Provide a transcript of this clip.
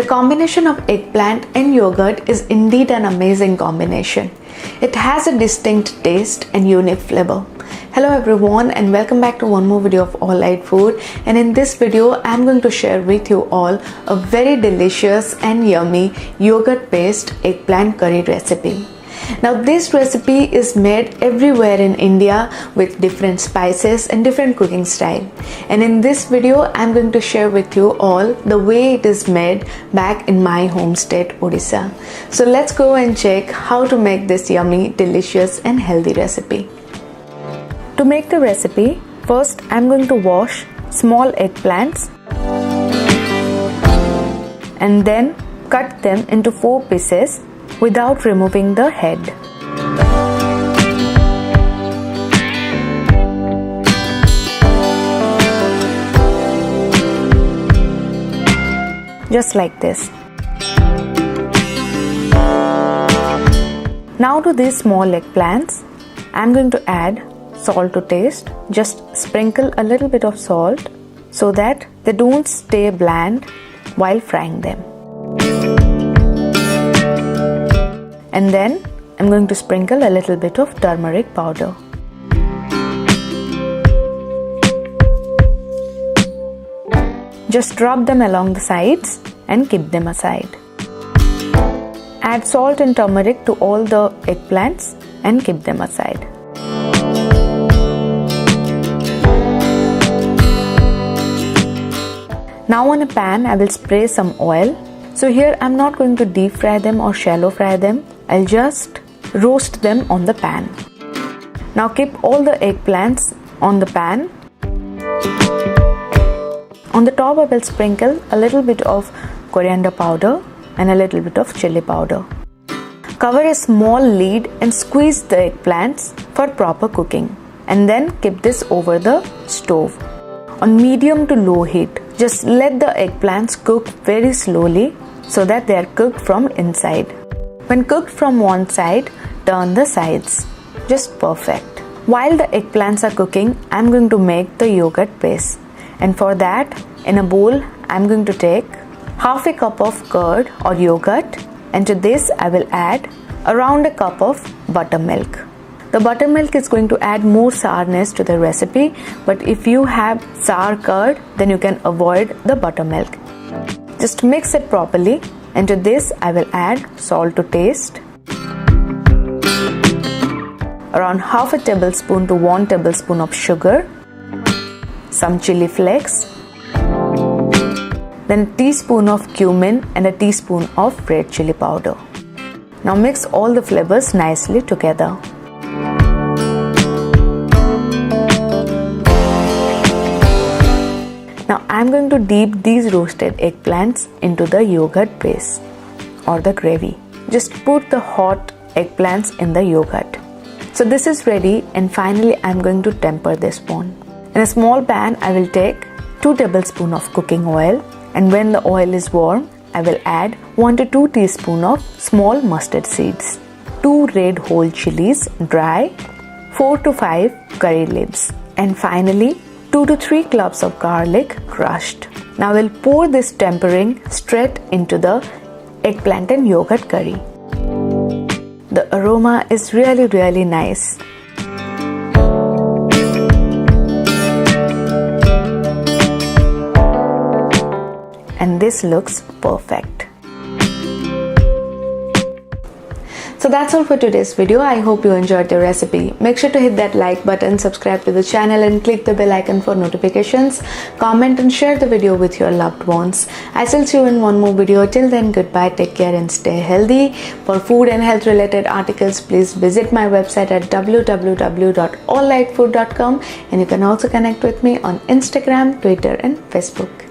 combination of eggplant and yogurt is indeed an amazing combination. It has a distinct taste and unique flavor. Hello everyone and welcome back to one more video of All Lite Food, and in this video I'm going to share with you all a very delicious and yummy yogurt based eggplant curry recipe. Now this recipe is made everywhere in India with different spices and different cooking style, and in this video I'm going to share with you all the way it is made back in my home state Odisha. So let's go and check how to make this yummy, delicious and healthy recipe. To make the recipe, first I'm going to wash small eggplants and then cut them into 4 pieces without removing the head. Just like this. Now to these small eggplants, I'm going to add salt to taste. Just sprinkle a little bit of salt so that they don't stay bland while frying them. And then I'm going to sprinkle a little bit of turmeric powder. Just drop them along the sides and keep them aside. Add salt and turmeric to all the eggplants and keep them aside. Now on a pan I will spray some oil. So here I'm not going to deep fry them or shallow fry them. I'll just roast them on the pan. Now keep all the eggplants on the pan. On the top I will sprinkle a little bit of coriander powder and a little bit of chili powder. Cover a small lid and squeeze the eggplants for proper cooking, and then keep this over the stove on medium to low heat. Just let the eggplants cook very slowly so that they are cooked from inside. When cooked from one side, turn the sides. Just perfect. While the eggplants are cooking, I'm going to make the yogurt base. And for that, in a bowl, I'm going to take half a cup of curd or yogurt, and to this I will add around a cup of buttermilk. The buttermilk is going to add more sourness to the recipe, but if you have sour curd, then you can avoid the buttermilk. Just mix it properly, and to this I will add salt to taste, around half a tablespoon to 1 tablespoon of sugar, some chili flakes, then a teaspoon of cumin and a teaspoon of red chili powder. Now mix all the flavors nicely together. Now I'm going to dip these roasted eggplants into the yogurt base or the gravy. Just put the hot eggplants in the yogurt. So this is ready, and finally I'm going to temper this one. In a small pan I will take 2 tablespoons of cooking oil, and when the oil is warm I will add 1 to 2 teaspoons of small mustard seeds, 2 red whole chilies dry, 4 to 5 curry leaves, and finally 2 to 3 cloves of garlic crushed. Now we'll pour this tempering straight into the eggplant and yogurt curry. The aroma is really nice. And this looks perfect. So that's all for today's video. I hope you enjoyed the recipe. Make sure to hit that like button, subscribe to the channel and click the bell icon for notifications. Comment and share the video with your loved ones. I shall see you in one more video. Till then, goodbye, take care and stay healthy. For food and health related articles, please visit my website at www.alllitefood.com, and you can also connect with me on Instagram, Twitter and Facebook.